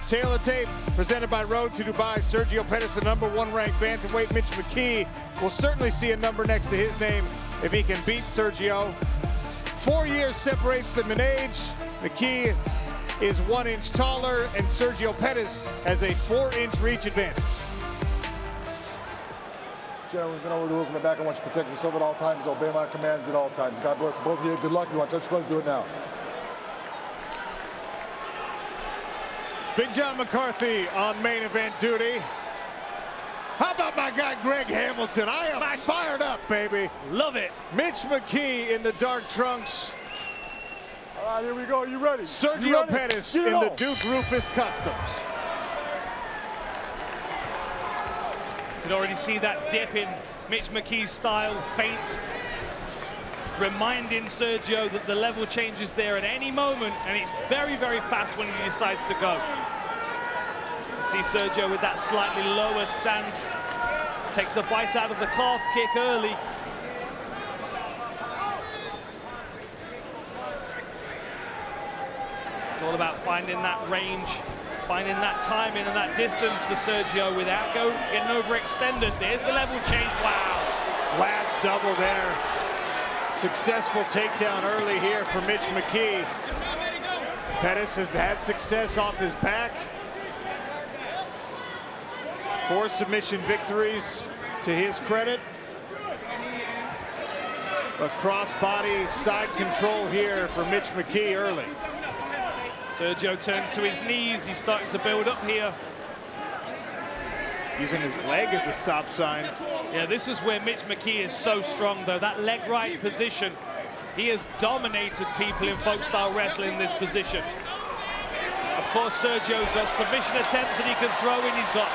Taylor tape presented by Road to Dubai. Sergio Pettis, the #1 ranked bantamweight. Mitch McKee will certainly see a number next to his name if he can beat Sergio. 4 years separates them in age. McKee is 1 inch taller, and Sergio Pettis has a 4-inch reach advantage. Gentlemen, we know the rules in the back. I want you to protect yourself at all times. Obey my commands at all times. God bless both of you. Good luck. If you want to touch gloves, do it now. Big John McCarthy on main event duty. How about my guy Greg Hamilton? I am fired up, baby. Love it. Mitch McKee in the dark trunks. All right, here we go. Are you ready? Sergio Pettis in the Duke Rufus Customs. You can already see that dip in Mitch McKee's style, feint, reminding Sergio that the level changes there at any moment, and it's very, very fast when he decides to go. You see Sergio with that slightly lower stance, takes a bite out of the calf kick early. It's all about finding that range, finding that timing and that distance for Sergio without getting overextended. There's the level change. Wow. Last double there. Successful takedown early here for Mitch McKee. Pettis has had success off his back. 4 submission victories to his credit. A cross-body side control here for Mitch McKee early. Sergio turns to his knees. He's starting to build up here. Using his leg as a stop sign. Yeah, this is where Mitch McKee is so strong, though. That leg right position. He has dominated people in folk-style wrestling in this position. Of course, Sergio's got submission attempts that he can throw in. He's got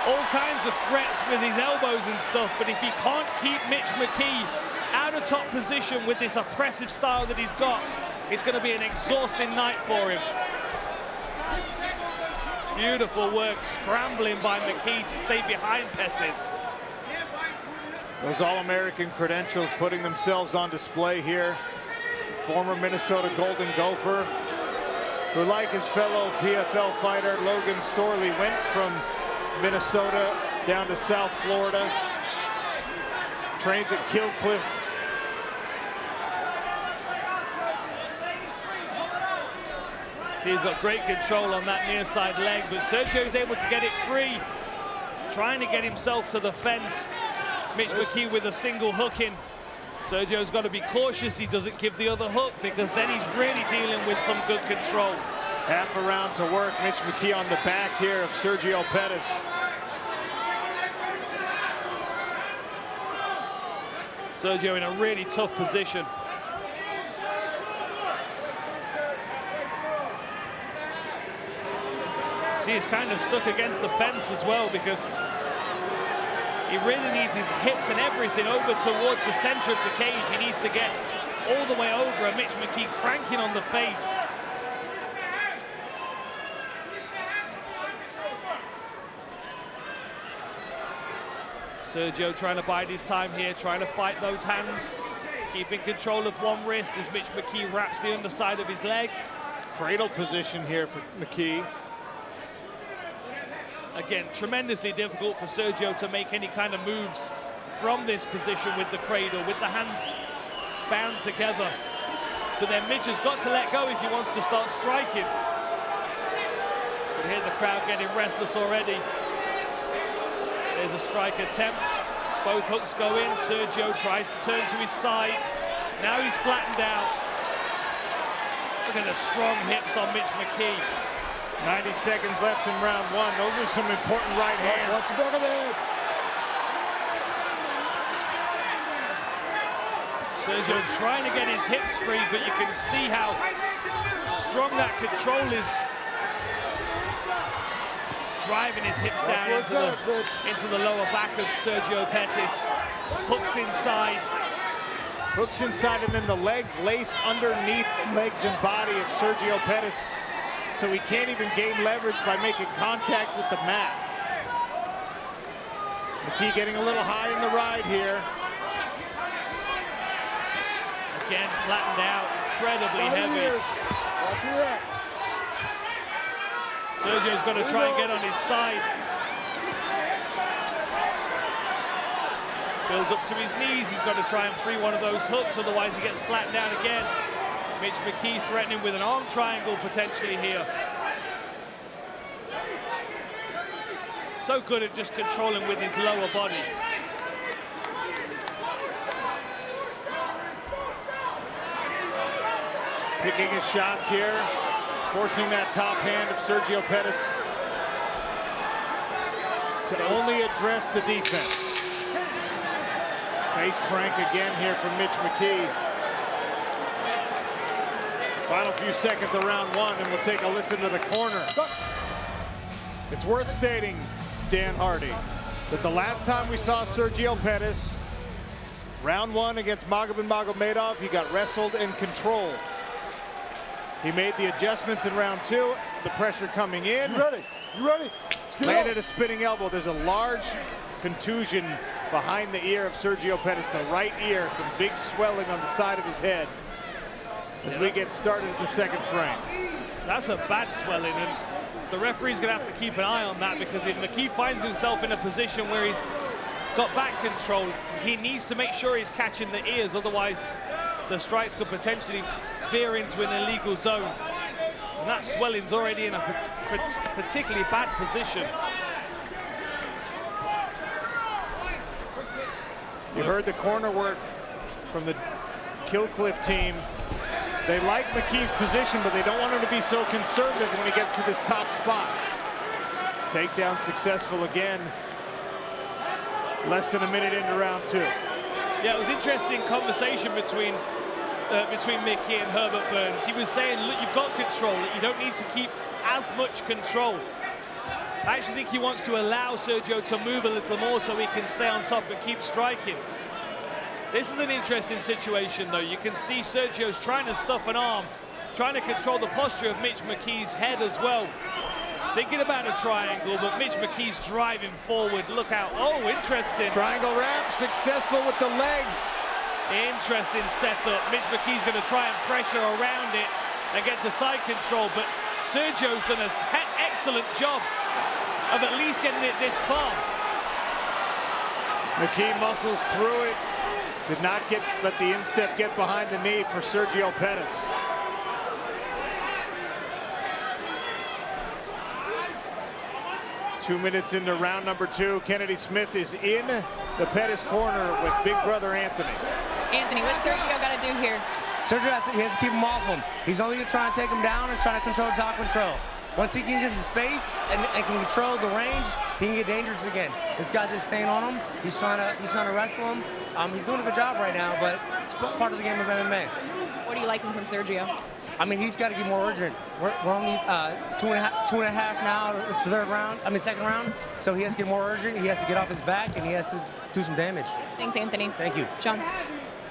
all kinds of threats with his elbows and stuff. But if he can't keep Mitch McKee out of top position with this oppressive style that he's got, it's going to be an exhausting night for him. Beautiful work, scrambling by McKee to stay behind Pettis. Those All-American credentials putting themselves on display here. Former Minnesota Golden Gopher, who, like his fellow PFL fighter Logan Storley, went from Minnesota down to South Florida. Trains at Kill Cliff. See, he's got great control on that near side leg, but Sergio is able to get it free, trying to get himself to the fence. Mitch McKee with a single hook in. Sergio's got to be cautious he doesn't give the other hook, because then he's really dealing with some good control. Half a round to work. Mitch McKee on the back here of Sergio Pettis. Sergio in a really tough position. See, he's kind of stuck against the fence as well, because he really needs his hips and everything over towards the center of the cage. He needs to get all the way over, and Mitch McKee cranking on the face. Sergio trying to bide his time here, trying to fight those hands, keeping control of one wrist as Mitch McKee wraps the underside of his leg. Cradle position here for McKee. Again, tremendously difficult for Sergio to make any kind of moves from this position with the cradle, with the hands bound together. But then Mitch has got to let go if he wants to start striking. You hear the crowd getting restless already. There's a strike attempt. Both hooks go in. Sergio tries to turn to his side. Now he's flattened out. Look at the strong hips on Mitch McKee. 90 seconds left in round 1. Those are some important right hands. Watch the back of the head. Sergio trying to get his hips free, but you can see how strong that control is. Driving his hips down into the lower back of Sergio Pettis. Hooks inside. Hooks inside, and then the legs laced underneath the legs and body of Sergio Pettis, so he can't even gain leverage by making contact with the mat. McKee getting a little high in the ride here. Again, flattened out, incredibly heavy. Sergio's got to try and get on his side. Builds up to his knees. He's got to try and free one of those hooks, otherwise he gets flattened down again. Mitch McKee threatening with an arm triangle potentially here. So good at just controlling with his lower body. Picking his shots here, forcing that top hand of Sergio Pettis to only address the defense. Face crank again here from Mitch McKee. Final few seconds of round one, and we'll take a listen to the corner. It's worth stating, Dan Hardy, that the last time we saw Sergio Pettis, round one against Magomedov, he got wrestled and controlled. He made the adjustments in round two, the pressure coming in. You ready? You ready? Landed a spinning elbow. There's a large contusion behind the ear of Sergio Pettis, the right ear, some big swelling on the side of his head as we get started in the second frame. That's a bad swelling, and the referee's going to have to keep an eye on that, because if McKee finds himself in a position where he's got back control, he needs to make sure he's catching the ears, otherwise the strikes could potentially veer into an illegal zone. And that swelling's already in a particularly bad position. You heard the corner work from the Killcliff team. They like McKee's position, but they don't want him to be so conservative when he gets to this top spot. Takedown successful again. Less than a minute into round two. Yeah, it was interesting conversation between McKee and Herbert Burns. He was saying, look, you've got control. You don't need to keep as much control. I actually think he wants to allow Sergio to move a little more so he can stay on top and keep striking. This is an interesting situation, though. You can see Sergio's trying to stuff an arm, trying to control the posture of Mitch McKee's head as well. Thinking about a triangle, but Mitch McKee's driving forward. Look out. Oh, interesting. Triangle wrap, successful with the legs. Interesting setup. Mitch McKee's going to try and pressure around it and get to side control, but Sergio's done an excellent job of at least getting it this far. McKee muscles through it. Did not let the instep get behind the knee for Sergio Pettis. Two minutes into round number two. Kennedy Smith is in the Pettis corner with big brother Anthony. Anthony, what's Sergio got to do here? Sergio has to keep him off him. He's only going to try and take him down and try to control top control. Once he can get into space and can control the range, he can get dangerous again. This guy's just staying on him. He's trying to wrestle him. He's doing a good job right now, but it's part of the game of MMA. What are you liking from Sergio? I mean, he's got to get more urgent. We're only two and a half now, second round. So he has to get more urgent. He has to get off his back, and he has to do some damage. Thanks, Anthony. Thank you. Sean.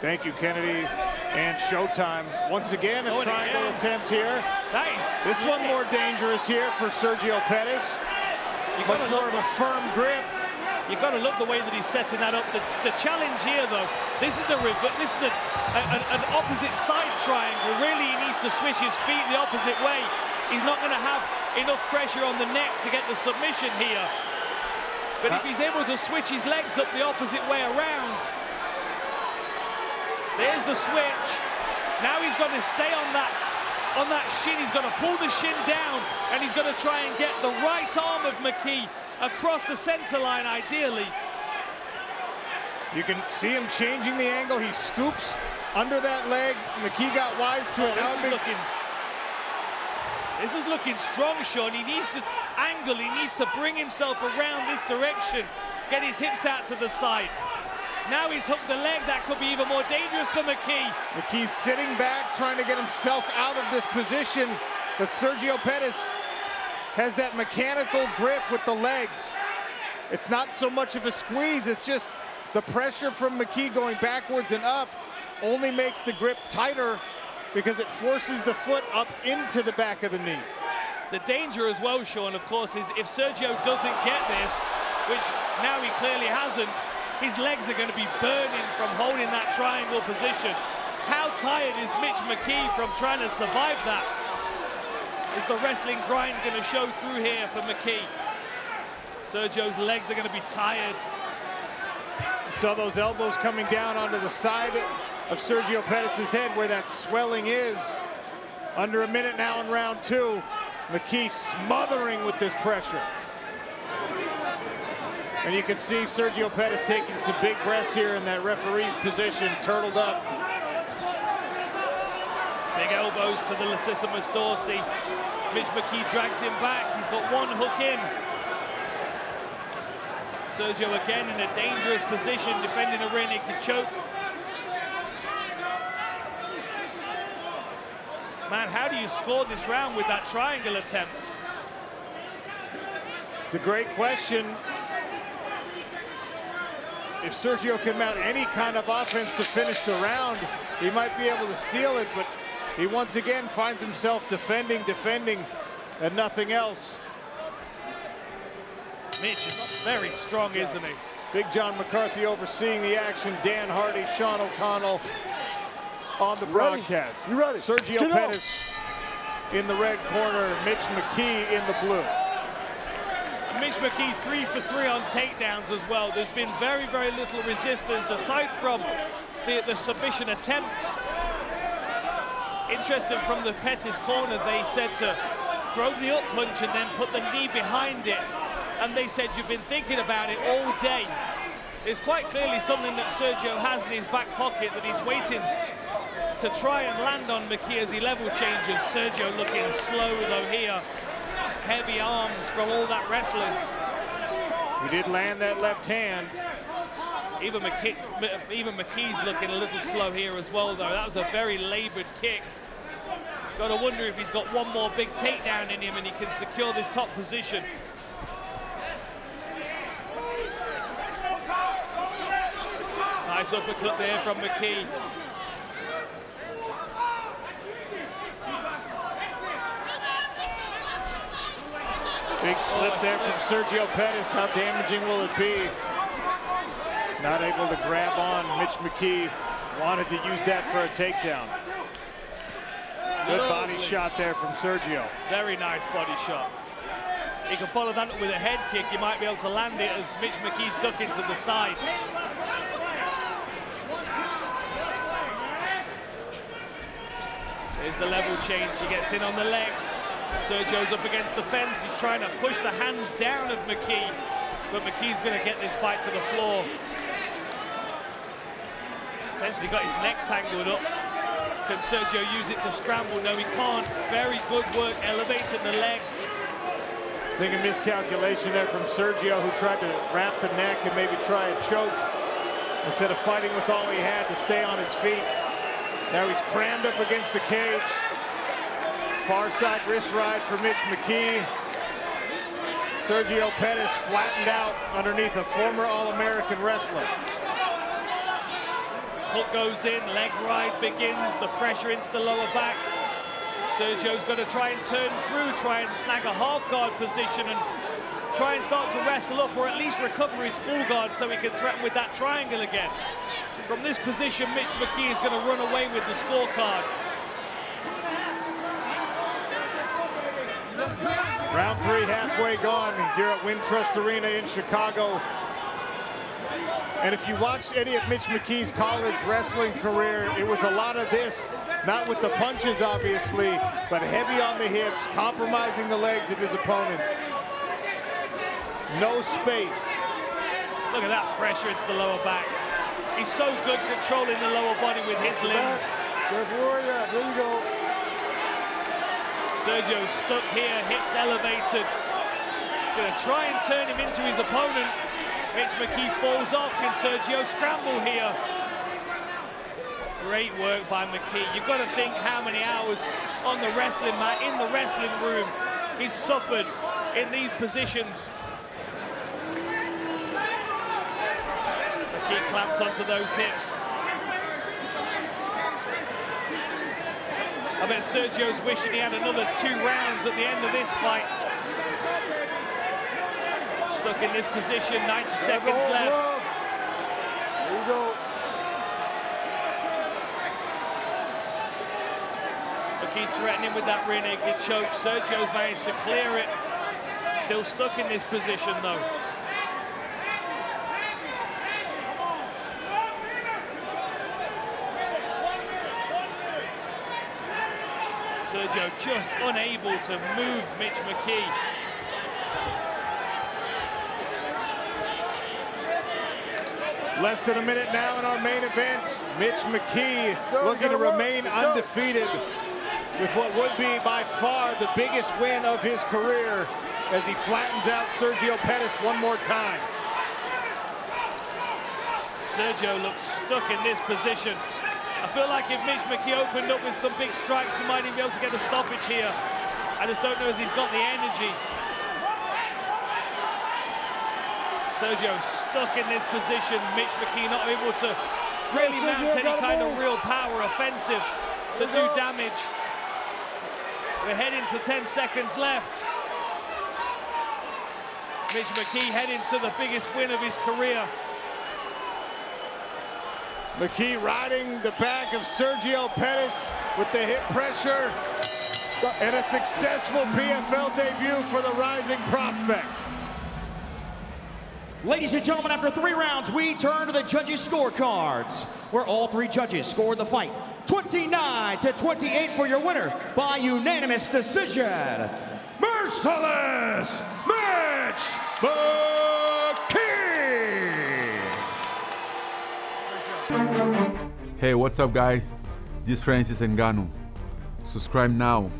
Thank you, Kennedy. And Showtime. Once again, a triangle attempt here. Nice. This one more dangerous here for Sergio Pettis. Much more of a firm grip. You've got to look the way that he's setting that up. The challenge here, though, this is an opposite side triangle. Really, he needs to switch his feet the opposite way. He's not going to have enough pressure on the neck to get the submission here. But if he's able to switch his legs up the opposite way around, there's the switch. Now he's got to stay on that shin. He's got to pull the shin down, and he's got to try and get the right arm of McKee across the center line, ideally. You can see him changing the angle. He scoops under that leg. McKee got wise to it. This is looking strong, Sean. He needs to angle. He needs to bring himself around this direction. Get his hips out to the side. Now he's hooked the leg. That could be even more dangerous for McKee. McKee's sitting back, trying to get himself out of this position. But Sergio Pettis has that mechanical grip with the legs. It's not so much of a squeeze. It's just the pressure from McKee going backwards and up only makes the grip tighter because it forces the foot up into the back of the knee. The danger as well, Sean, of course, is if Sergio doesn't get this, which now he clearly hasn't, his legs are going to be burning from holding that triangle position. How tired is Mitch McKee from trying to survive that? Is the wrestling grind going to show through here for McKee? Sergio's legs are going to be tired. Saw those elbows coming down onto the side of Sergio Pettis' head where that swelling is. Under a minute now in round 2. McKee smothering with this pressure. And you can see Sergio Pettis taking some big breaths here in that referee's position, turtled up. Big elbows to the latissimus dorsi. Mitch McKee drags him back. He's got one hook in. Sergio again in a dangerous position, defending a rear naked choke. Man, how do you score this round with that triangle attempt? It's a great question. If Sergio can mount any kind of offense to finish the round, he might be able to steal it, but he once again finds himself defending, and nothing else. Mitch is very strong, isn't he? Big John McCarthy overseeing the action. Dan Hardy, Sean O'Connell on the broadcast. You ready? Sergio Pettis in the red corner, Mitch McKee in the blue. Mitch McKee 3 for 3 on takedowns as well. There's been very, very little resistance aside from the submission attempts. Interesting, from the Pettis corner, they said to throw the up punch and then put the knee behind it. And they said, you've been thinking about it all day. It's quite clearly something that Sergio has in his back pocket that he's waiting to try and land on McKee as he level changes. Sergio looking slow though here. Heavy arms from all that wrestling. He did land that left hand. Even McKee's looking a little slow here as well though. That was a very labored kick. Got to wonder if he's got one more big takedown in him and he can secure this top position. Nice uppercut there from McKee. Big slip there from Sergio Pettis. How damaging will it be? Not able to grab on. Mitch McKee wanted to use that for a takedown. Good body shot there from Sergio. Very nice body shot. He can follow that up with a head kick. He might be able to land it as Mitch McKee's ducking to the side. There's the level change. He gets in on the legs. Sergio's up against the fence. He's trying to push the hands down of McKee, but McKee's going to get this fight to the floor. Potentially got his neck tangled up. Can Sergio use it to scramble? No, he can't. Very good work elevating the legs. I think a miscalculation there from Sergio, who tried to wrap the neck and maybe try a choke instead of fighting with all he had to stay on his feet. Now he's crammed up against the cage. Far side wrist ride for Mitch McKee. Sergio Pettis flattened out underneath a former All-American wrestler. Hook goes in, leg ride begins, the pressure into the lower back. Sergio's got to try and turn through, try and snag a half guard position and try and start to wrestle up, or at least recover his full guard so he can threaten with that triangle again. From this position, Mitch McKee is going to run away with the scorecard. Round 3 halfway gone here at Wintrust Arena in Chicago. And if you watch any of Mitch McKee's college wrestling career, it was a lot of this, not with the punches obviously, but heavy on the hips, compromising the legs of his opponents. No space. Look at that pressure into the lower back. He's so good controlling the lower body with his limbs. There you go. Sergio's stuck here, hips elevated. He's going to try and turn him into his opponent. Mitch McKee falls off. Can Sergio scramble here? Great work by McKee. You've got to think how many hours on the wrestling mat, in the wrestling room, he's suffered in these positions. McKee clamps onto those hips. I bet Sergio's wishing he had another 2 rounds at the end of this fight. Stuck in this position, 90 seconds left. There you go. McKee threatening with that rear naked choke. Sergio's managed to clear it. Still stuck in this position though. Sergio just unable to move Mitch McKee. Less than a minute now in our main event. Mitch McKee looking to remain undefeated with what would be by far the biggest win of his career as he flattens out Sergio Pettis one more time. Sergio looks stuck in this position. I feel like if Mitch McKee opened up with some big strikes, he might even be able to get a stoppage here. I just don't know if he's got the energy. Sergio stuck in this position. Mitch McKee not able to really mount any kind of real power offensive to do damage. We're heading to 10 seconds left. Mitch McKee heading to the biggest win of his career. McKee riding the back of Sergio Pettis with the hip pressure and a successful PFL debut for the rising prospect. Ladies and gentlemen, after 3 rounds, we turn to the judges' scorecards, where all 3 judges scored the fight 29-28 for your winner by unanimous decision, Merciless Mitch McKee. Hey, what's up, guys? This is Francis Ngannou. Subscribe now.